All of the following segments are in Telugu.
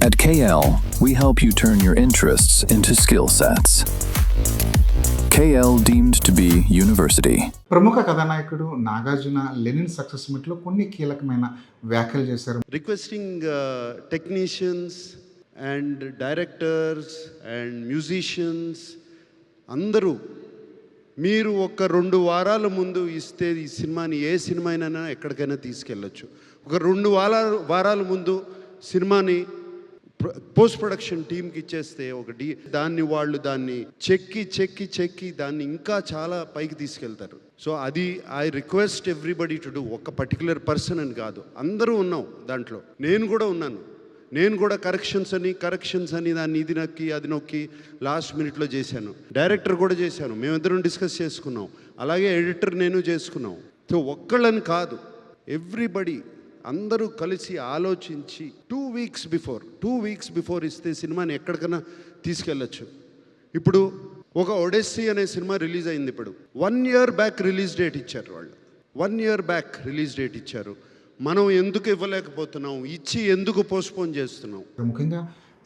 At KL, we help you turn your interests into skill sets. KL deemed to be university. ప్రముఖ కథానాయకుడు నాగార్జున లెనిన్ సక్సెస్ మీట్లో కొన్ని కీలకమైన వ్యాఖ్యలు చేశారు. Requesting technicians and directors and musicians అందరూ మీరు ఒక 2 వారాల ముందు ఇస్తే ఈ సినిమాని ఏ సినిమా అయినా ఎక్కడికైనా తీసుకెళ్ళచ్చు. ఒక 2 వారాల ముందు సినిమాని పోస్ట్ ప్రొడక్షన్ టీమ్కి ఇచ్చేస్తే దాన్ని చెక్కి దాన్ని ఇంకా చాలా పైకి తీసుకెళ్తారు. సో అది I request everybody to do. ఒక పర్టికులర్ పర్సన్ అని కాదు, అందరూ ఉన్నాం దాంట్లో. నేను కూడా ఉన్నాను. నేను కూడా కరెక్షన్స్ అని దాన్ని ఇది నొక్కి అది నొక్కి లాస్ట్ మినిట్లో చేశాను. డైరెక్టర్ కూడా చేశాను. మేమిద్దరం డిస్కస్ చేసుకున్నాం. అలాగే ఎడిటర్ నేను చేసుకున్నాం. సో ఒక్కళ్ళని కాదు, ఎవ్రీబడి అందరూ కలిసి ఆలోచించి 2 వీక్స్ బిఫోర్ ఇస్తే సినిమాని ఎక్కడికైనా తీసుకెళ్ళచ్చు. ఇప్పుడు ఒక ఒడెస్సీ అనే సినిమా రిలీజ్ అయింది. ఇప్పుడు 1 year బ్యాక్ రిలీజ్ డేట్ ఇచ్చారు వాళ్ళు. 1 year బ్యాక్ రిలీజ్ డేట్ ఇచ్చారు. మనం ఎందుకు ఇవ్వలేకపోతున్నాం? ఇచ్చి ఎందుకు పోస్ట్పోన్ చేస్తున్నాం? ముఖ్యంగా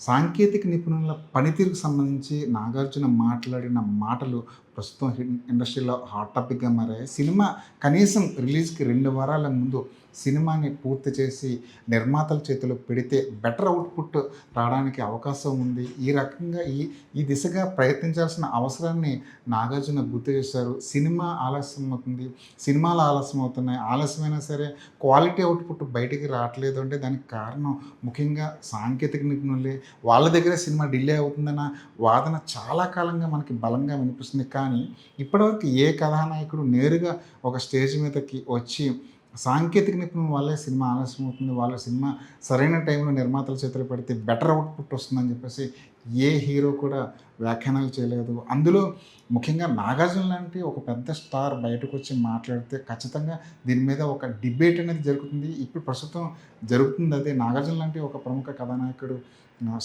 సాంకేతిక నిపుణుల పనితీరుకు సంబంధించి నాగార్జున మాట్లాడిన మాటలు ప్రస్తుతం ఇండస్ట్రీలో హాట్ టాపిక్గా మారాయి. సినిమా కనీసం రిలీజ్కి 2 వారాల ముందు సినిమాని పూర్తి చేసి నిర్మాతల చేతిలో పెడితే బెటర్ అవుట్పుట్ రావడానికి అవకాశం ఉంది. ఈ రకంగా ఈ దిశగా ప్రయత్నించాల్సిన అవసరాన్ని నాగార్జున గుర్తు చేశారు. సినిమా ఆలస్యం అవుతుంది, సినిమాలు ఆలస్యం అవుతున్నాయి, ఆలస్యమైనా సరే క్వాలిటీ అవుట్పుట్ బయటికి రావట్లేదు అంటే దానికి కారణం ముఖ్యంగా సాంకేతిక నిపుణులే. వాళ్ళ దగ్గరే సినిమా డిలే అవుతుందన్న వాదన చాలా కాలంగా మనకి బలంగా వినిపిస్తుంది. కానీ ఇప్పటివరకు ఏ కథానాయకుడు నేరుగా ఒక స్టేజ్ మీదకి వచ్చి సాంకేతిక నిపుణుల వల్లే సినిమా ఆలస్యం అవుతుంది, వాళ్ళ సినిమా సరైన టైంలో నిర్మాతల చేతులు పెడితే బెటర్ అవుట్పుట్ వస్తుందని చెప్పేసి ఏ హీరో కూడా వ్యాఖ్యానాలు చేయలేదు. అందులో ముఖ్యంగా నాగార్జున లాంటి ఒక పెద్ద స్టార్ బయటకు వచ్చి మాట్లాడితే ఖచ్చితంగా దీని మీద ఒక డిబేట్ అనేది జరుగుతుంది. ఇప్పుడు ప్రస్తుతం జరుగుతుంది అదే. నాగార్జున లాంటి ఒక ప్రముఖ కథానాయకుడు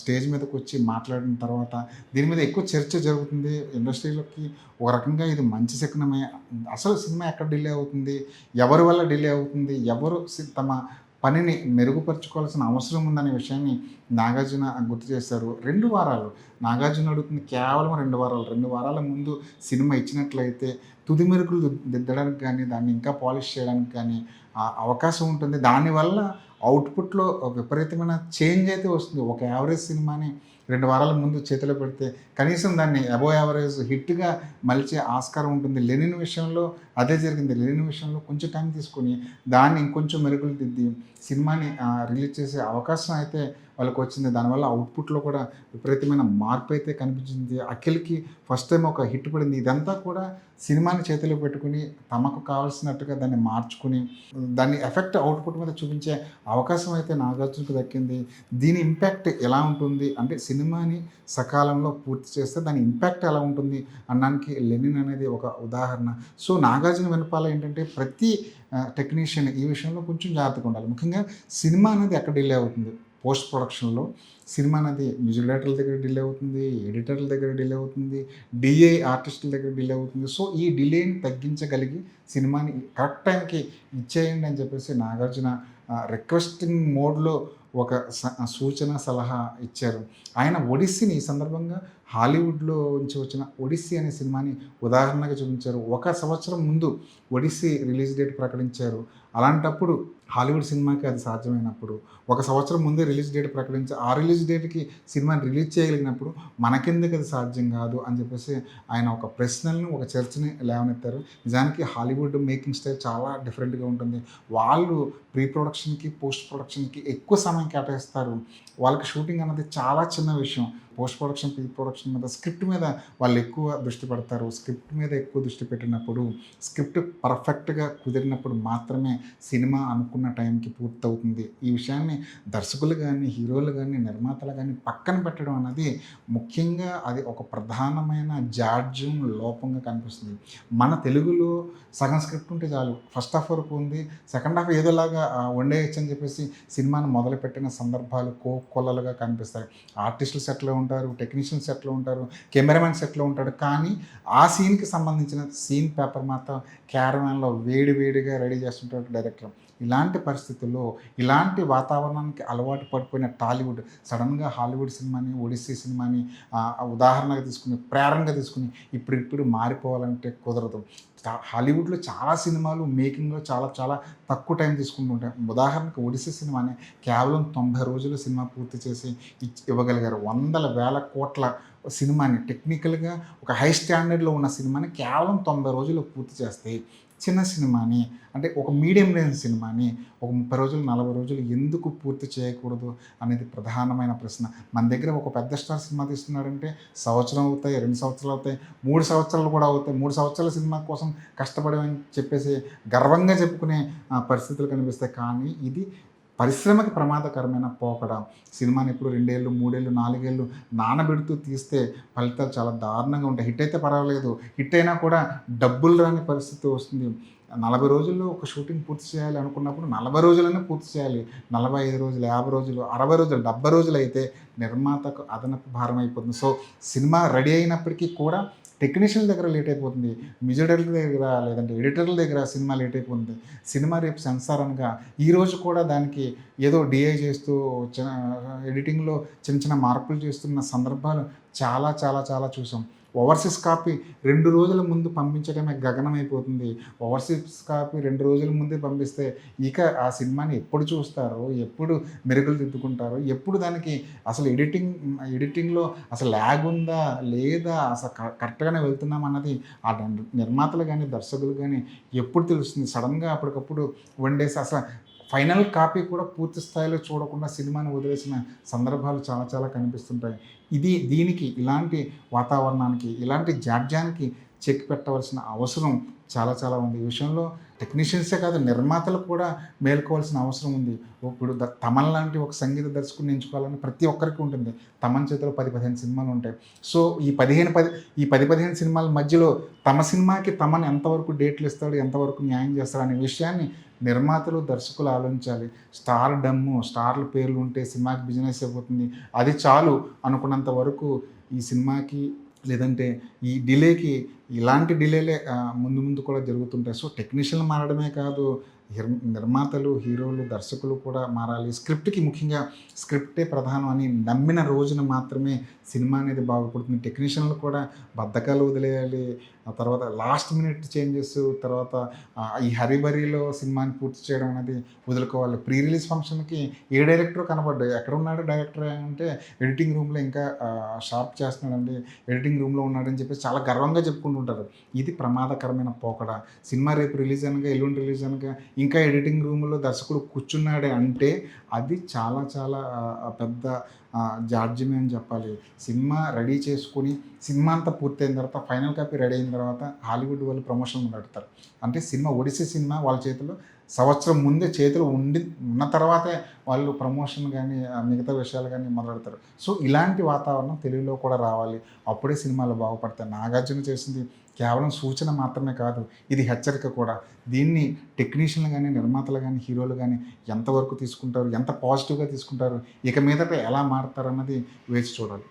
స్టేజ్ మీదకి వచ్చి మాట్లాడిన తర్వాత దీని మీద ఎక్కువ చర్చ జరుగుతుంది ఇండస్ట్రీలోకి. ఒక రకంగా ఇది మంచి శకునమే. అసలు సినిమా ఎక్కడ డిలే అవుతుంది, ఎవరి వల్ల డిలే అవుతుంది, ఎవరు తమ పనిని మెరుగుపరుచుకోవాల్సిన అవసరం ఉందనే విషయాన్ని నాగార్జున గుర్తు చేశారు. 2 వారాలు నాగార్జున అడుగుతుంది, కేవలం 2 వారాలు. 2 వారాల ముందు సినిమా ఇచ్చినట్లయితే తుది మెరుగులు దిద్దడానికి కానీ దాన్ని ఇంకా పాలిష్ చేయడానికి కానీ అవకాశం ఉంటుంది. దానివల్ల అవుట్పుట్లో విపరీతమైన చేంజ్ అయితే వస్తుంది. ఒక యావరేజ్ సినిమాని 2 వారాల ముందు చేతిలో పెడితే కనీసం దాన్ని అబోవ్ యావరేజ్ హిట్గా మలిచే ఆస్కారం ఉంటుంది. లెనిన్ విషయంలో అదే జరిగింది. లెనిన్ విషయంలో కొంచెం టైం తీసుకొని దాన్ని ఇంకొంచెం మెరుగులు దిద్ది సినిమాని రిలీజ్ చేసే అవకాశం అయితే వాళ్ళకి వచ్చింది. దానివల్ల అవుట్పుట్లో కూడా విపరీతమైన మార్పు అయితే కనిపించింది. అఖిల్కి ఫస్ట్ టైం ఒక హిట్ పడింది. ఇదంతా కూడా సినిమాని చేతిలో పెట్టుకుని తమకు కావాల్సినట్టుగా దాన్ని మార్చుకుని దాన్ని ఎఫెక్ట్ అవుట్పుట్ మీద చూపించే అవకాశం అయితే నాగార్జునకు దక్కింది. దీని ఇంపాక్ట్ ఎలా ఉంటుంది అంటే సినిమాని సకాలంలో పూర్తి చేస్తే దాని ఇంపాక్ట్ ఎలా ఉంటుంది అనడానికి లెనిన్ అనేది ఒక ఉదాహరణ. సో నాగార్జున వెనపాల ఏంటంటే ప్రతి టెక్నీషియన్ ఈ విషయంలో కొంచెం జాగ్రత్తగా ఉండాలి. ముఖ్యంగా సినిమా అనేది ఎక్కడ డిలే అవుతుంది, పోస్ట్ ప్రొడక్షన్లో సినిమా అనేది మ్యూజిక్ డైరెక్టర్ల దగ్గర డిలే అవుతుంది, ఎడిటర్ల దగ్గర డిలే అవుతుంది, డిఐ ఆర్టిస్టుల దగ్గర డిలే అవుతుంది. సో ఈ డిలేని తగ్గించగలిగి సినిమాని కరెక్ట్ టైంకి ఇచ్చేయండి అని చెప్పేసి నాగార్జున రిక్వెస్టింగ్ మోడ్లో ఒక సూచన సలహా ఇచ్చారు. ఆయన ఒడిస్సీని ఈ సందర్భంగా హాలీవుడ్లో నుంచి వచ్చిన ఒడిస్సీ అనే సినిమాని ఉదాహరణగా చూపించారు. 1 సంవత్సరం ముందు ఒడిస్సీ రిలీజ్ డేట్ ప్రకటించారు. అలాంటప్పుడు హాలీవుడ్ సినిమాకి అది సాధ్యమైనప్పుడు 1 సంవత్సరం ముందే రిలీజ్ డేట్ ప్రకటించి ఆ రిలీజ్ డేట్కి సినిమాని రిలీజ్ చేయగలిగినప్పుడు మనకెందుకు అది సాధ్యం కాదు అని చెప్పేసి ఆయన ఒక ప్రశ్నలను ఒక చర్చని లేవనెత్తారు. నిజానికి హాలీవుడ్ మేకింగ్ స్టైల్ చాలా డిఫరెంట్గా ఉంటుంది. వాళ్ళు ప్రీ ప్రొడక్షన్కి పోస్ట్ ప్రొడక్షన్కి ఎక్కువ సమయం కేటాయిస్తారు. వాళ్ళకి షూటింగ్ అన్నది చాలా చిన్న విషయం. పోస్ట్ ప్రొడక్షన్ ప్రీ ప్రొడక్షన్ మీద స్క్రిప్ట్ మీద వాళ్ళు ఎక్కువ దృష్టి పెడతారు. స్క్రిప్ట్ మీద ఎక్కువ దృష్టి పెట్టినప్పుడు స్క్రిప్ట్ పర్ఫెక్ట్గా కుదిరినప్పుడు మాత్రమే సినిమా అనుకున్న టైంకి పూర్తవుతుంది. ఈ విషయాన్ని దర్శకులు కానీ హీరోలు కానీ నిర్మాతలు కానీ పక్కన పెట్టడం అన్నది ముఖ్యంగా అది ఒక ప్రధానమైన జాడ్యం లోపంగా కనిపిస్తుంది. మన తెలుగులో సగం స్క్రిప్ట్ ఉంటే చాలు, ఫస్ట్ హాఫ్ వరకు ఉంది, సెకండ్ హాఫ్ ఏదోలాగా వండేయచ్చు అని చెప్పేసి సినిమాను మొదలుపెట్టిన సందర్భాలు కోకొల్లలుగా కనిపిస్తాయి. ఆర్టిస్టులు సెట్లో ఉంటారు, టెక్నీషియన్స్ ఎట్లా ఉంటారు, కెమెరామెన్స్ ఎట్లా ఉంటాడు, కానీ ఆ సీన్కి సంబంధించిన సీన్ పేపర్ మాత్రం క్యారవాన్లో వేడిగా రెడీ చేస్తుంటాడు డైరెక్టర్. ఇలాంటి పరిస్థితుల్లో, ఇలాంటి వాతావరణానికి అలవాటు పడిపోయిన టాలీవుడ్ సడన్గా హాలీవుడ్ సినిమాని, ఒడిస్సీ సినిమాని ఉదాహరణగా తీసుకుని, ప్రేరణగా తీసుకుని ఇప్పుడు మారిపోవాలంటే కుదరదు. హాలీవుడ్లో చాలా సినిమాలు మేకింగ్లో చాలా చాలా తక్కువ టైం తీసుకుంటుంటాయి. ఉదాహరణకు ఒడిస్సీ సినిమాని కేవలం 90 రోజుల్లో సినిమా పూర్తి చేసి ఇవ్వగలిగారు. వందల వేల కోట్ల సినిమాని, టెక్నికల్గా ఒక హై స్టాండర్డ్లో ఉన్న సినిమాని కేవలం 90 రోజుల్లో పూర్తి చేస్తే, చిన్న సినిమాని అంటే ఒక మీడియం రేంజ్ సినిమాని ఒక 30 రోజులు 40 రోజులు ఎందుకు పూర్తి చేయకూడదు అనేది ప్రధానమైన ప్రశ్న. మన దగ్గర ఒక పెద్ద స్టార్ సినిమా తీస్తున్నాడంటే సంవత్సరం అవుతాయి, 2 సంవత్సరాలు అవుతాయి, 3 సంవత్సరాలు కూడా అవుతాయి. 3 సంవత్సరాల సినిమా కోసం కష్టపడమని చెప్పేసి గర్వంగా చెప్పుకునే పరిస్థితులు కనిపిస్తాయి. కానీ ఇది పరిశ్రమకి ప్రమాదకరమైన పోకడ. సినిమాని ఎప్పుడు 2 ఏళ్ళు, 3 ఏళ్ళు, 4 ఏళ్ళు నానబెడుతూ తీస్తే ఫలితాలు చాలా దారుణంగా ఉంటాయి. హిట్ అయితే పర్వాలేదు, హిట్ అయినా కూడా డబ్బులు రాని పరిస్థితి వస్తుంది. 40 రోజుల్లో ఒక షూటింగ్ పూర్తి చేయాలి అనుకున్నప్పుడు 40 రోజులనే పూర్తి చేయాలి. 45 రోజులు, 50 రోజులు, 60 రోజులు, 70 రోజులు అయితే నిర్మాతకు అదనపు భారం అయిపోతుంది. సో సినిమా రెడీ అయినప్పటికీ కూడా టెక్నీషియన్ల దగ్గర లేట్ అయిపోతుంది, మ్యూజిక్ డైరెక్టర్ దగ్గర లేదంటే ఎడిటర్ల దగ్గర సినిమా లేట్ అయిపోతుంది. సినిమా రేపు సెన్సార్ అనగా ఈరోజు కూడా దానికి ఏదో డిఐ చేస్తూ ఎడిటింగ్లో చిన్న మార్పులు చేస్తున్న సందర్భాలు చాలా చాలా చాలా చూసాం. ఓవర్సీస్ కాపీ 2 రోజుల ముందు పంపించడమే గగనమైపోతుంది. ఓవర్సీస్ కాపీ 2 రోజుల ముందే పంపిస్తే ఇక ఆ సినిమాని ఎప్పుడు చూస్తారో, ఎప్పుడు మెరుగులు దిద్దుకుంటారో, ఎప్పుడు దానికి అసలు ఎడిటింగ్లో అసలు ల్యాగ్ ఉందా లేదా, అసలు కరెక్ట్గానే వెళ్తున్నాం అన్నది ఆ నిర్మాతలు కానీ దర్శకులు కానీ ఎప్పుడు తెలుస్తుంది. సడన్గా అప్పటికప్పుడు వండేసి అసలు ఫైనల్ కాపీ కూడా పూర్తి స్థాయిలో చూడకుండా సినిమాని వదిలేసిన సందర్భాలు చాలా చాలా కనిపిస్తుంటాయి. దీనికి ఇలాంటి వాతావరణానికి, ఇలాంటి జాడ్యానికి చెక్ పెట్టవలసిన అవసరం చాలా చాలా ఉంది. ఈ విషయంలో టెక్నీషియన్సే కాదు, నిర్మాతలు కూడా మేల్కోవాల్సిన అవసరం ఉంది. ఇప్పుడు తమన్ లాంటి ఒక సంగీత దర్శకుడిని ఎంచుకోవాలని ప్రతి ఒక్కరికి ఉంటుంది. తమన్ చేతిలో 10-15 సినిమాలు ఉంటాయి. సో ఈ 10-15 సినిమాల మధ్యలో తమ సినిమాకి తమన్ ఎంతవరకు డేట్లు ఇస్తాడు, ఎంతవరకు న్యాయం చేస్తాడు అనే విషయాన్ని నిర్మాతలు, దర్శకులు ఆలోచించాలి. స్టార్ల పేర్లు ఉంటే సినిమాకి బిజినెస్ అయిపోతుంది, అది చాలు అనుకున్నంత వరకు ఈ సినిమాకి లేదంటే ఈ డిలేకి ఇలాంటి డిలేలే ముందు కూడా జరుగుతుంటాయి. సో టెక్నీషియన్లు మారడమే కాదు, నిర్మాతలు, హీరోలు, దర్శకులు కూడా మారాలి. స్క్రిప్ట్కి ముఖ్యంగా స్క్రిప్టే ప్రధానం అని నమ్మిన రోజున మాత్రమే సినిమా అనేది బాగుపడుతుంది. టెక్నీషియన్లు కూడా బద్ధకాలు వదిలేయాలి. ఆ తర్వాత లాస్ట్ మినిట్ చేంజెస్, తర్వాత ఈ హరిబరిలో సినిమాని పూర్తి చేయడం అనేది వదులుకోవాలి. ప్రీ రిలీజ్ ఫంక్షన్కి ఏ డైరెక్టర్ కనబడ్డాడు, ఎక్కడ ఉన్నాడు డైరెక్టర్ అంటే ఎడిటింగ్ రూమ్లో ఇంకా షార్ప్ చేస్తున్నాడండి, ఎడిటింగ్ రూమ్లో ఉన్నాడని చెప్పేసి చాలా గర్వంగా చెప్పుకుంటుంటారు. ఇది ప్రమాదకరమైన పోకడ. సినిమా రేపు రిలీజ్ అనగా, ఎల్లుండి రిలీజ్ అనగా ఇంకా ఎడిటింగ్ రూమ్లో దర్శకుడు కూర్చున్నాడే అంటే అది చాలా చాలా పెద్ద జాడ్యమే అని చెప్పాలి. సినిమా రెడీ చేసుకుని సినిమా అంతా పూర్తయిన తర్వాత ఫైనల్ కాపీ రెడీ అయిన తర్వాత హాలీవుడ్ వాళ్ళు ప్రమోషన్ పెడతారు. అంటే సినిమా ఒడిస్సీ సినిమా వాళ్ళ చేతిలో సంవత్సరం ముందే చేతిలో ఉన్న తర్వాతే వాళ్ళు ప్రమోషన్ కానీ మిగతా విషయాలు కానీ మొదలెడతారు. సో ఇలాంటి వాతావరణం తెలుగులో కూడా రావాలి, అప్పుడే సినిమాలు బాగుపడతాయి. నాగార్జున చేసింది కేవలం సూచన మాత్రమే కాదు, ఇది హెచ్చరిక కూడా. దీన్ని టెక్నీషియన్లు కానీ, నిర్మాతలు కానీ, హీరోలు కానీ ఎంతవరకు తీసుకుంటారు, ఎంత పాజిటివ్గా తీసుకుంటారు, ఇక మీదట ఎలా మారుతారన్నది వేచి చూడాలి.